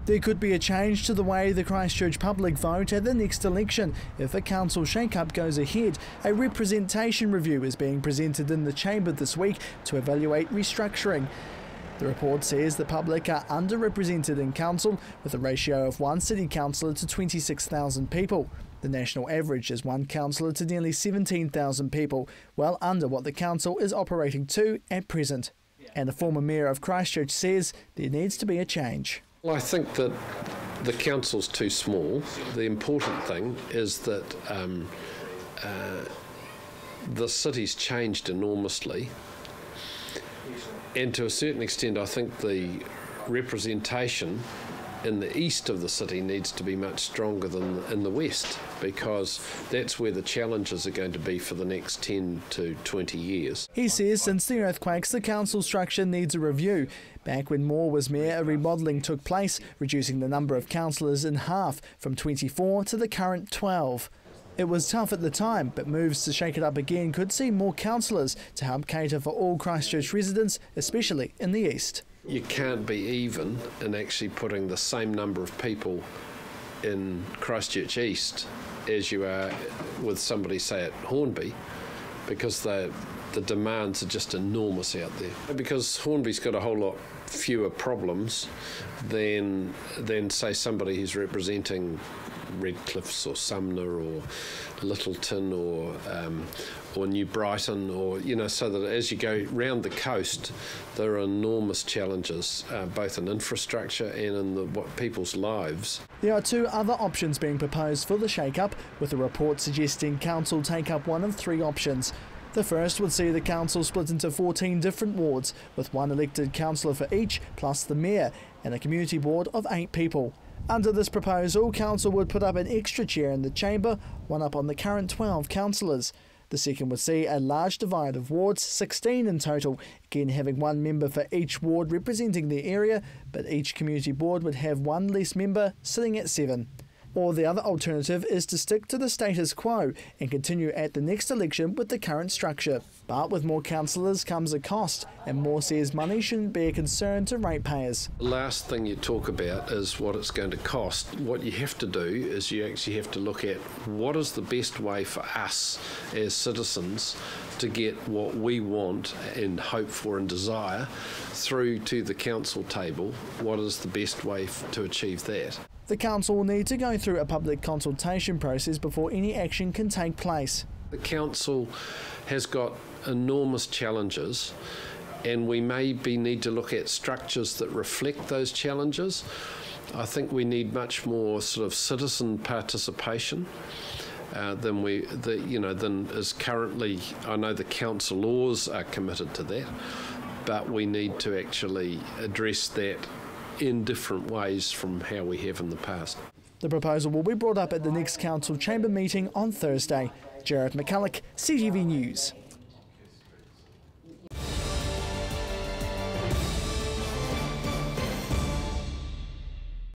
There could be a change to the way the Christchurch public vote at the next election if a council shake-up goes ahead. A representation review is being presented in the chamber this week to evaluate restructuring. The report says the public are underrepresented in council with a ratio of one city councillor to 26,000 people. The national average is one councillor to nearly 17,000 people, well under what the council is operating to at present. And the former mayor of Christchurch says there needs to be a change. Well, I think that the council's too small. The important thing is that the city's changed enormously. And to a certain extent, I think the representation in the east of the city needs to be much stronger than in the west, because that's where the challenges are going to be for the next 10 to 20 years. He says since the earthquakes, the council structure needs a review. Back when Moore was mayor, a remodelling took place, reducing the number of councillors in half, from 24 to the current 12. It was tough at the time, but moves to shake it up again could see more councillors to help cater for all Christchurch residents, especially in the east. You can't be even in actually putting the same number of people in Christchurch East as you are with somebody, say, at Hornby, because the demands are just enormous out there. Because Hornby's got a whole lot fewer problems than say, somebody who's representing Redcliffs or Sumner or Littleton or New Brighton, or so that as you go round the coast, there are enormous challenges, both in infrastructure and in people's lives. There are two other options being proposed for the shake-up, with a report suggesting council take up one of three options. The first would see the council split into 14 different wards, with one elected councillor for each, plus the mayor, and a community board of 8 people. Under this proposal, council would put up an extra chair in the chamber, one up on the current 12 councillors. The second would see a large divide of wards, 16 in total, again having one member for each ward representing their area, but each community board would have one less member, sitting at 7. Or the other alternative is to stick to the status quo and continue at the next election with the current structure. But with more councillors comes a cost, and Moore says money shouldn't be a concern to ratepayers. The last thing you talk about is what it's going to cost. What you have to do is you actually have to look at what is the best way for us as citizens to get what we want and hope for and desire through to the council table. What is the best way to achieve that? The council will need to go through a public consultation process before any action can take place. The council has got enormous challenges, and we maybe need to look at structures that reflect those challenges. I think we need much more sort of citizen participation than is currently. I know the council laws are committed to that, but we need to actually address that in different ways from how we have in the past. The proposal will be brought up at the next council chamber meeting on Thursday. Jared McCulloch, CTV News.